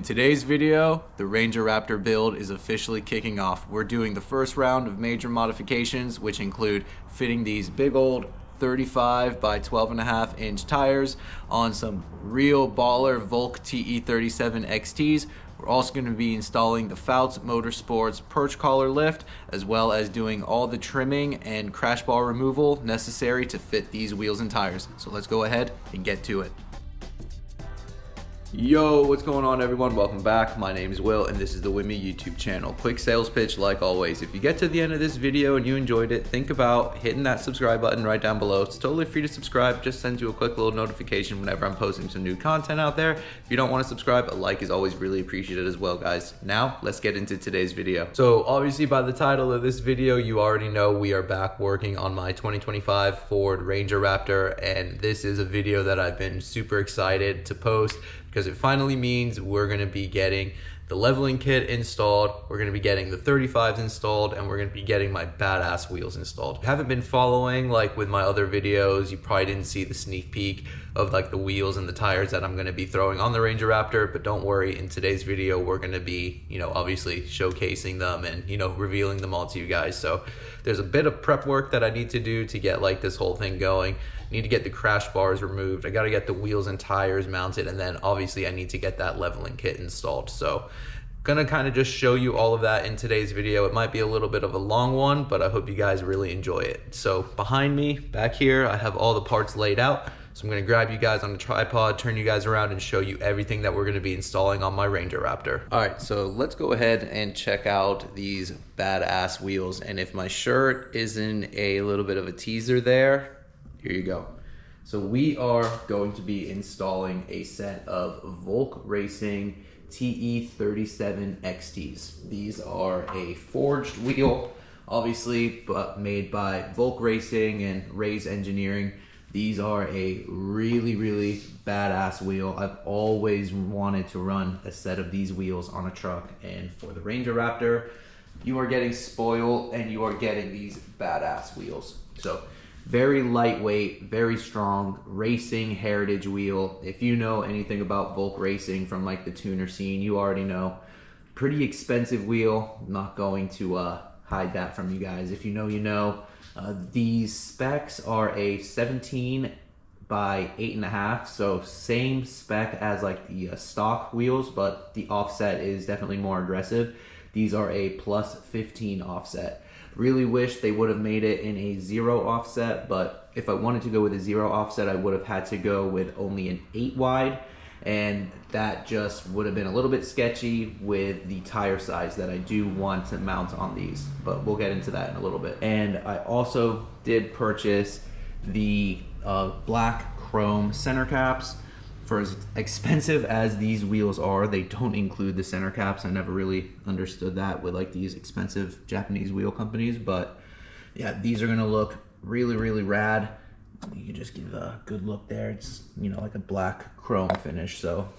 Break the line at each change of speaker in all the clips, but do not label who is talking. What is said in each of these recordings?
In today's video, the Ranger Raptor build is officially kicking off. We're doing the first round of major modifications, which include fitting these big old 35 by 12.5 inch tires on some real baller Volk TE37XTs. We're also going to be installing the Foutz Motorsport's perch collar lift, as well as doing all the trimming and crash bar removal necessary to fit these wheels and tires. So let's go ahead and get to it. Yo, what's going on everyone? Welcome back. My name is Will and this is the With Me YouTube channel. Quick sales pitch like always. If you get to the end of this video and you enjoyed it, think about hitting that subscribe button right down below. It's totally free to subscribe. Just sends you a quick little notification whenever I'm posting some new content out there. If you don't want to subscribe, a like is always really appreciated as well, guys. Now, let's get into today's video. So obviously by the title of this video, you already know we are back working on my 2025 Ford Ranger Raptor, and this is a video that I've been super excited to post because it finally means we're gonna be getting the leveling kit installed, we're gonna be getting the 35s installed, and we're gonna be getting my badass wheels installed. If you haven't been following, like with my other videos, you probably didn't see the sneak peek of like the wheels and the tires that I'm gonna be throwing on the Ranger Raptor, but don't worry, in today's video, we're gonna be, obviously showcasing them and, revealing them all to you guys. So there's a bit of prep work that I need to do to get like this whole thing going. I need to get the crash bars removed. I gotta get the wheels and tires mounted, and then obviously I need to get that leveling kit installed. So gonna kind of just show you all of that in today's video. It might be a little bit of a long one, but I hope you guys really enjoy it. So behind me, back here, I have all the parts laid out. So I'm gonna grab you guys on the tripod, turn you guys around and show you everything that we're gonna be installing on my Ranger Raptor. All right, so let's go ahead and check out these badass wheels. And if my shirt isn't a little bit of a teaser there, here you go. So we are going to be installing a set of Volk Racing TE37XTs. These are a forged wheel, obviously, but made by Volk Racing and Ray's Engineering. These are a really, really badass wheel. I've always wanted to run a set of these wheels on a truck, and for the Ranger Raptor, you are getting spoiled and you are getting these badass wheels. So very lightweight, very strong racing heritage wheel. If you know anything about Volk Racing from like the tuner scene, you already know. Pretty expensive wheel. I'm not going to hide that from you guys. If you know, you know. These specs are a 17 by 8.5, so same spec as like the stock wheels, but the offset is definitely more aggressive. These are a plus 15 offset. Really wish they would have made it in a 0 offset, but if I wanted to go with a 0 offset, I would have had to go with only an 8 wide, and that just would have been a little bit sketchy with the tire size that I do want to mount on these, but we'll get into that in a little bit. And I also did purchase the black chrome center caps. For as expensive as these wheels are, they don't include the center caps. I never really understood that with like these expensive Japanese wheel companies, but yeah, these are gonna look really, really rad. You can just give a good look there. It's, like a black chrome finish. So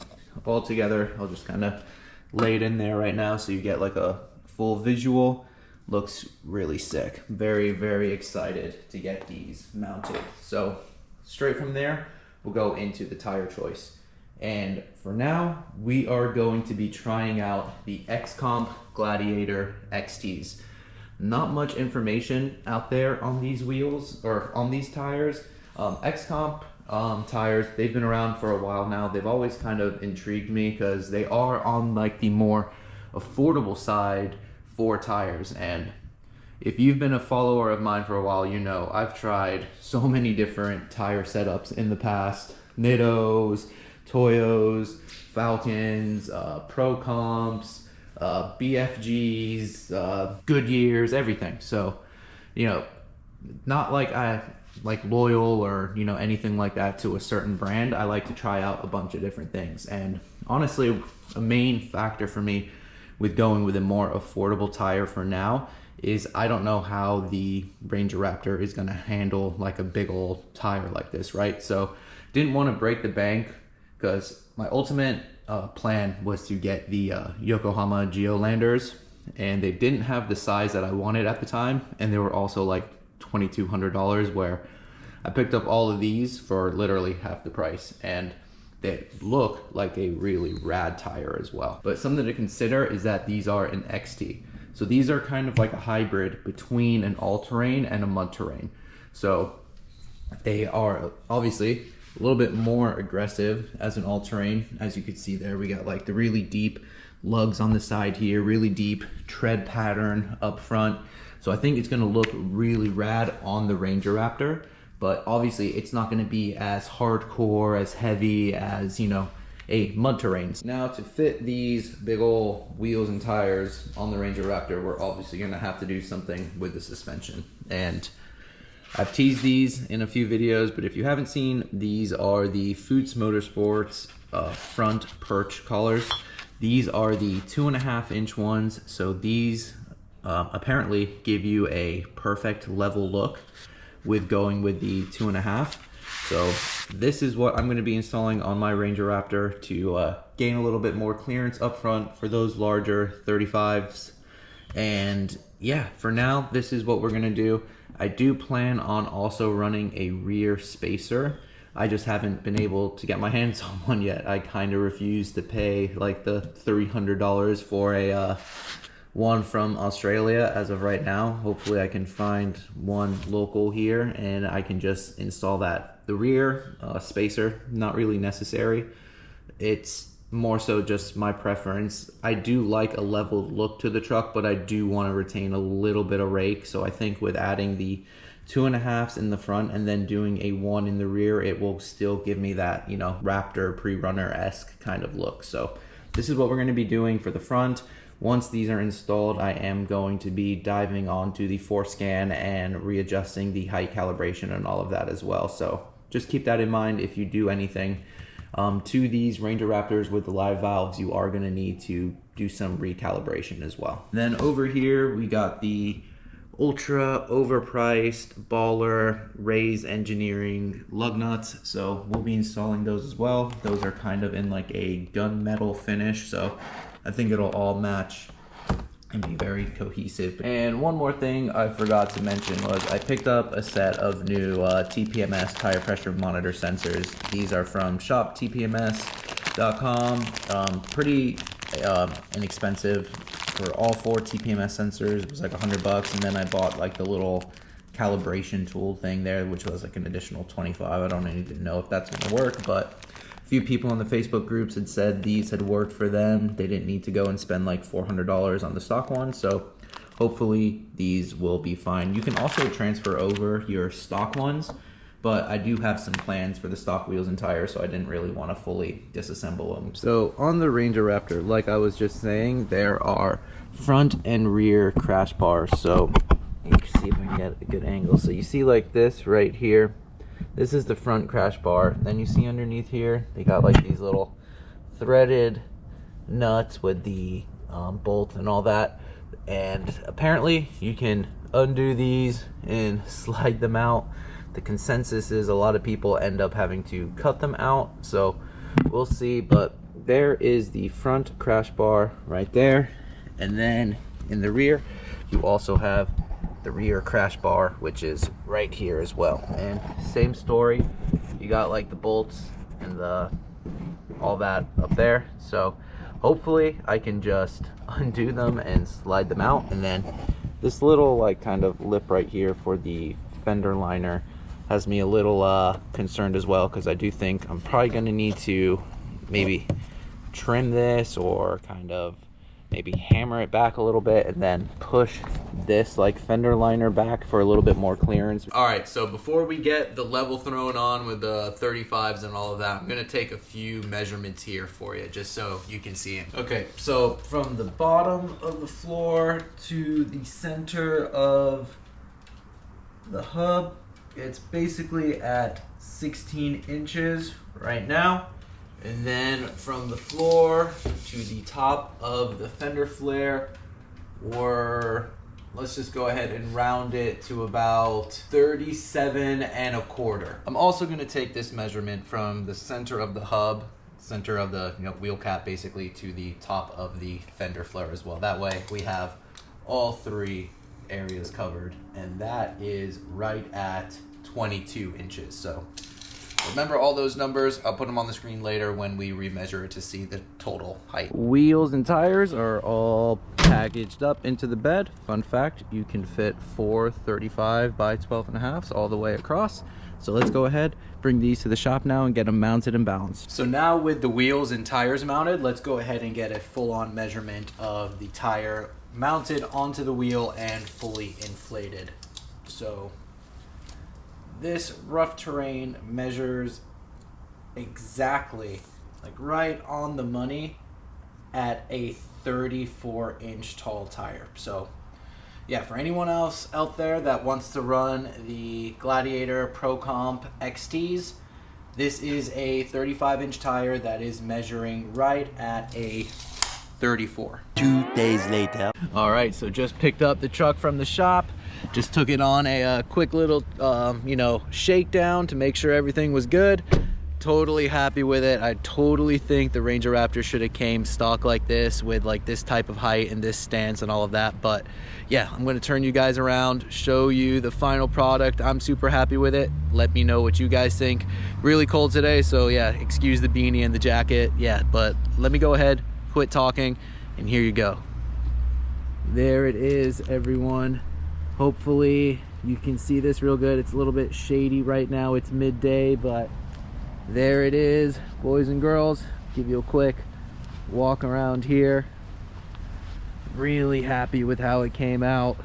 all together, I'll just kind of lay it in there right now so you get like a full visual. Looks really sick. Very, very excited to get these mounted. So straight from there, we'll go into the tire choice. And for now, we are going to be trying out the XComp Gladiator XTs. Not much information out there on these wheels or on these tires. XComp tires, they've been around for a while now. They've always kind of intrigued me because they are on like the more affordable side for tires. And if you've been a follower of mine for a while, you know I've tried so many different tire setups in the past. Nittos, Toyos, Falcons, Pro Comps, BFGs, Goodyears, everything. So, not like I like loyal or anything like that to a certain brand. I like to try out a bunch of different things. And honestly, a main factor for me with going with a more affordable tire for now is I don't know how the Ranger Raptor is gonna handle like a big old tire like this, right? So didn't want to break the bank because my ultimate plan was to get the Yokohama Geolanders, and they didn't have the size that I wanted at the time, and they were also like $2,200, where I picked up all of these for literally half the price. And that look like a really rad tire as well. But something to consider is that these are an XT. So these are kind of like a hybrid between an all-terrain and a mud-terrain. So they are obviously a little bit more aggressive as an all-terrain. As you can see there, we got like the really deep lugs on the side here, really deep tread pattern up front. So I think it's gonna look really rad on the Ranger Raptor, but obviously it's not gonna be as hardcore, as heavy as, you know, a mud terrain. Now to fit these big old wheels and tires on the Ranger Raptor, we're obviously gonna have to do something with the suspension. And I've teased these in a few videos, but if you haven't seen, these are the Foutz Motorsport's front perch collars. These are the 2.5-inch ones. So these apparently give you a perfect level look with going with the 2.5. So this is what I'm going to be installing on my Ranger Raptor to gain a little bit more clearance up front for those larger 35s. And yeah, for now, this is what we're going to do. I do plan on also running a rear spacer. I just haven't been able to get my hands on one yet. I kind of refuse to pay like the $300 for a one from Australia as of right now. Hopefully I can find one local here and I can just install that. The rear spacer, not really necessary. It's more so just my preference. I do like a leveled look to the truck, but I do want to retain a little bit of rake. So I think with adding the 2.5s in the front and then doing a 1 in the rear, it will still give me that, you know, Raptor pre-runner-esque kind of look. So this is what we're going to be doing for the front. Once these are installed, I am going to be diving onto the forescan and readjusting the height calibration and all of that as well. So just keep that in mind if you do anything to these Ranger Raptors with the live valves. You are going to need to do some recalibration as well. Then over here we got the ultra overpriced baller Raise Engineering lug nuts. So we'll be installing those as well. Those are kind of in like a gunmetal finish, so I think it'll all match and be very cohesive. And one more thing I forgot to mention was I picked up a set of new TPMS tire pressure monitor sensors. These are from shoptpms.com. Pretty inexpensive for all 4 TPMS sensors. It was like $100, and then I bought like the little calibration tool thing there, which was like an additional $25. I don't even know if that's gonna work, but a few people in the Facebook groups had said these had worked for them. They didn't need to go and spend like $400 on the stock one, so hopefully these will be fine. You can also transfer over your stock ones, but I do have some plans for the stock wheels and tires, so I didn't really want to fully disassemble them. So on the Ranger Raptor, like I was just saying, there are front and rear crash bars. So you can see if I can get a good angle. So you see like this right here. This is the front crash bar. Then you see underneath here, they got like these little threaded nuts with the bolt and all that. And apparently you can undo these and slide them out. The consensus is a lot of people end up having to cut them out, so we'll see. But there is the front crash bar right there, and then in the rear you also have the rear crash bar, which is right here as well. And same story, you got like the bolts and all that up there. So hopefully I can just undo them and slide them out. And then this little like kind of lip right here for the fender liner has me a little concerned as well, because I do think I'm probably going to need to maybe trim this or kind of maybe hammer it back a little bit and then push this like fender liner back for a little bit more clearance. All right, so before we get the level thrown on with the 35s and all of that, I'm gonna take a few measurements here for you just so you can see them. Okay, so from the bottom of the floor to the center of the hub, it's basically at 16 inches right now. And then from the floor to the top of the fender flare, let's just go ahead and round it to about 37 1/4. I'm also going to take this measurement from the center of the hub, center of the wheel cap basically, to the top of the fender flare as well. That way we have all 3 areas covered, and that is right at 22 inches. So Remember all those numbers, I'll put them on the screen later when we remeasure it to see the total height. Wheels and tires are all packaged up into the bed. Fun fact, you can fit 4 35 by 12.5s all the way across. So let's go ahead, bring these to the shop now and get them mounted and balanced. So now with the wheels and tires mounted, let's go ahead and get a full-on measurement of the tire mounted onto the wheel and fully inflated. So this rough terrain measures exactly, like right on the money, at a 34-inch tall tire. So yeah, for anyone else out there that wants to run the Gladiator Pro Comp XTs, this is a 35-inch tire that is measuring right at a 34.
2 days later.
All right, so just picked up the truck from the shop. Just took it on a quick little, shakedown to make sure everything was good. Totally happy with it. I totally think the Ranger Raptor should have came stock like this with like this type of height and this stance and all of that. But yeah, I'm going to turn you guys around, show you the final product. I'm super happy with it. Let me know what you guys think. Really cold today, so yeah, excuse the beanie and the jacket. Yeah, but let me go ahead, quit talking, and here you go. There it is, everyone. Hopefully you can see this real good. It's a little bit shady right now. It's midday, but there it is, boys and girls. Give you a quick walk around here. Really happy with how it came out.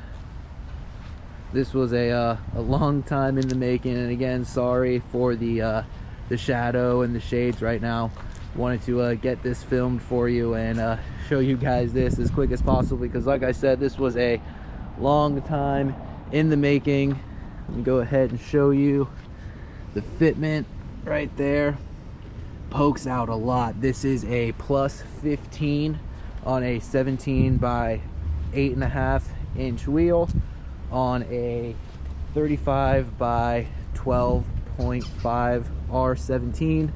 This was a long time in the making, and again, sorry for the shadow and the shades right now. Wanted to get this filmed for you and show you guys this as quick as possible, because like I said, this was a long time in the making. Let me go ahead and show you the fitment right there. Pokes out a lot. This is a plus 15 on a 17 by 8.5 inch wheel on a 35 by 12.5 R17.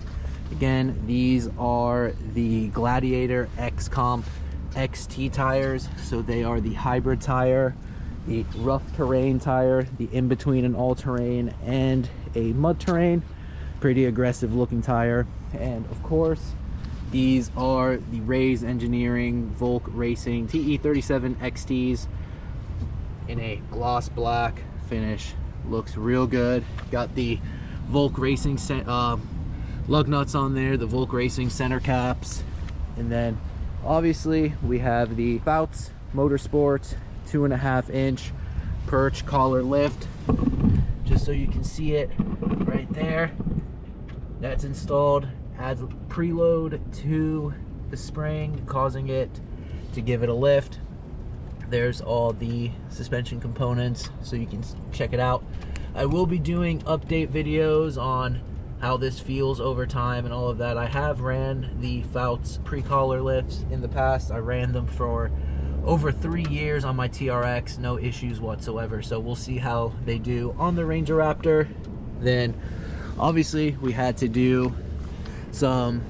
Again, these are the Gladiator X Comp XT tires, so they are the hybrid tire, the rough terrain tire, the in-between an all-terrain and a mud terrain. Pretty aggressive looking tire. And of course, these are the Raise Engineering Volk Racing TE37XTs in a gloss black finish. Looks real good. Got the Volk Racing lug nuts on there, the Volk Racing center caps, and then obviously we have the Foutz Motorsport 2.5 inch perch collar lift, just so you can see it right there. That's installed, adds preload to the spring, causing it to give it a lift. There's all the suspension components, so you can check it out. I will be doing update videos on how this feels over time and all of that. I have ran the Foutz pre-collar lifts in the past. I ran them for over 3 years on my TRX, no issues whatsoever. So we'll see how they do on the Ranger Raptor. Then obviously we had to do some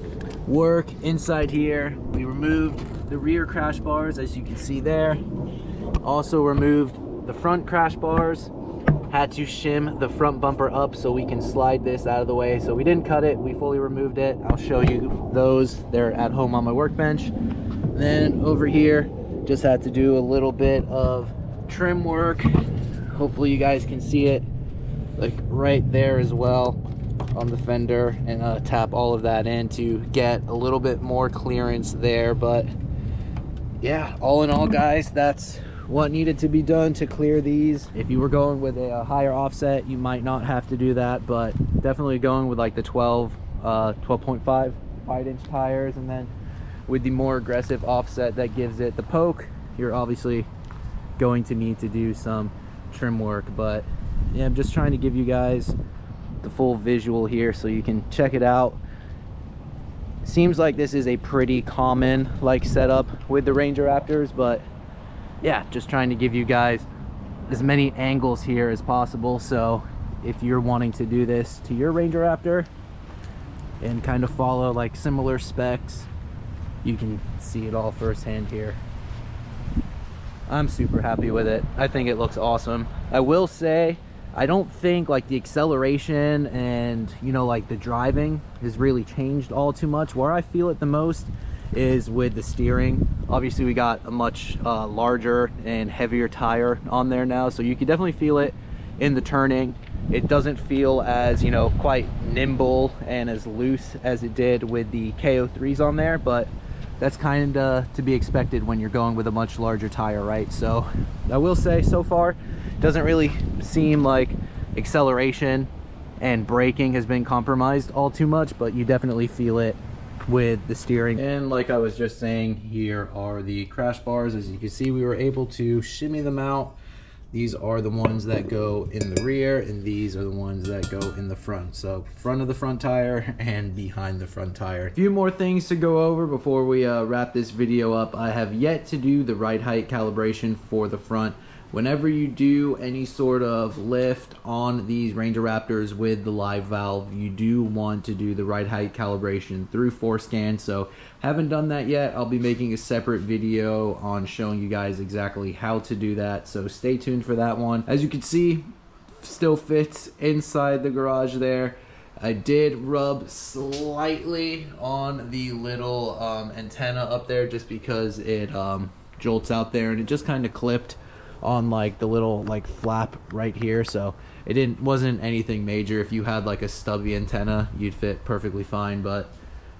work inside here. We removed the rear crash bars, as you can see there. Also removed the front crash bars. Had to shim the front bumper up so we can slide this out of the way. So we didn't cut it, we fully removed it. I'll show you those. They're at home on my workbench. Then over here, just had to do a little bit of trim work. Hopefully you guys can see it, like right there as well on the fender, and tap all of that in to get a little bit more clearance there. But yeah, all in all, guys, that's what needed to be done to clear these. If you were going with a higher offset, you might not have to do that, but definitely going with like the 12.5 wide-inch tires, and then with the more aggressive offset that gives it the poke, you're obviously going to need to do some trim work. But yeah, I'm just trying to give you guys the full visual here so you can check it out. Seems like this is a pretty common like setup with the Ranger Raptors, but yeah, just trying to give you guys as many angles here as possible. So if you're wanting to do this to your Ranger Raptor and kind of follow like similar specs, you can see it all firsthand here. I'm super happy with it. I think it looks awesome. I will say I don't think like the acceleration and, you know, like the driving has really changed all too much. Where I feel it the most is with the steering. Obviously we got a much larger and heavier tire on there now, so you can definitely feel it in the turning. It doesn't feel as, you know, quite nimble and as loose as it did with the KO3s on there, but that's kind of to be expected when you're going with a much larger tire, right? So I will say so far it doesn't really seem like acceleration and braking has been compromised all too much, but you definitely feel it with the steering. And like I was just saying, here are the crash bars. As you can see, we were able to shimmy them out. These are the ones that go in the rear, and these are the ones that go in the front. So front of the front tire and behind the front tire. A few more things to go over before we wrap this video up. I have yet to do the ride height calibration for the front. Whenever you do any sort of lift on these Ranger Raptors with the live valve, you do want to do the ride height calibration through ForScan. So haven't done that yet. I'll be making a separate video on showing you guys exactly how to do that. So stay tuned for that one. As you can see, still fits inside the garage there. I did rub slightly on the little antenna up there just because it jolts out there, and it just kind of clipped on like the little like flap right here, so it wasn't anything major. If you had like a stubby antenna, you'd fit perfectly fine, but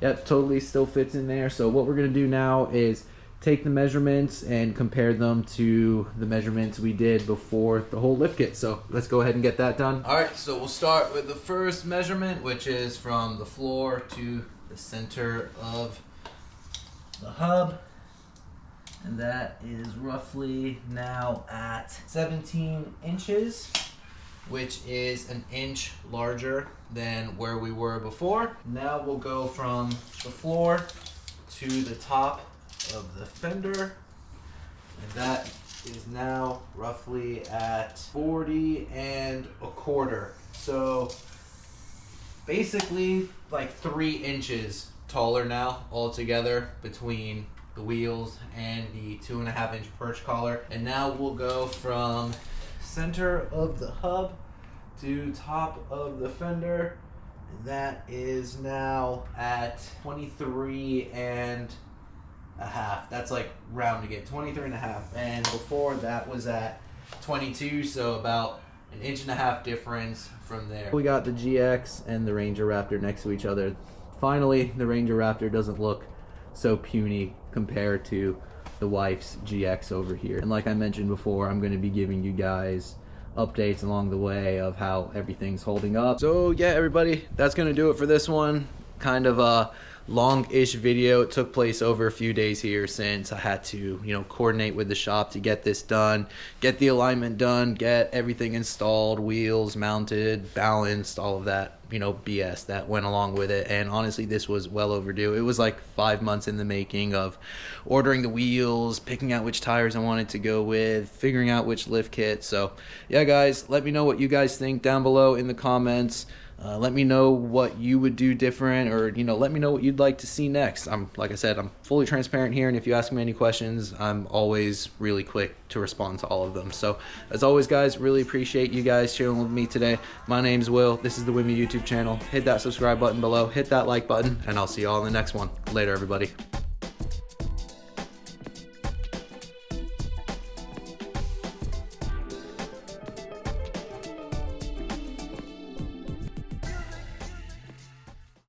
yep, totally still fits in there. So what we're gonna do now is take the measurements and compare them to the measurements we did before the whole lift kit. So let's go ahead and get that done. All right, so we'll start with the first measurement, which is from the floor to the center of the hub. And that is roughly now at 17 inches, which is an inch larger than where we were before. Now we'll go from the floor to the top of the fender, and that is now roughly at 40 1/4. So basically like 3 inches taller now altogether between the wheels and the 2.5-inch perch collar. And now we'll go from center of the hub to top of the fender. That is now at 23.5. That's like rounding it, 23.5. And before that was at 22, so about 1.5 inches difference from there. We got the GX and the Ranger Raptor next to each other. Finally, the Ranger Raptor doesn't look so puny compared to the wife's GX over here. And like I mentioned before, I'm going to be giving you guys updates along the way of how everything's holding up. So yeah, everybody, that's going to do it for this one. Kind of a long-ish video. It took place over a few days here since I had to, you know, coordinate with the shop to get this done, get the alignment done, get everything installed, wheels mounted, balanced, all of that, you know, BS that went along with it. And honestly, this was well overdue. It was like 5 months in the making of ordering the wheels, picking out which tires I wanted to go with, figuring out which lift kit. So yeah, guys, let me know what you guys think down below in the comments. Let me know what you would do different, or, you know, let me know what you'd like to see next. Like I said, I'm fully transparent here, and if you ask me any questions, I'm always really quick to respond to all of them. So as always, guys, really appreciate you guys chilling with me today. My name's Will. This is the Wimmy YouTube channel. Hit that subscribe button below, hit that like button, and I'll see you all in the next one. Later, everybody.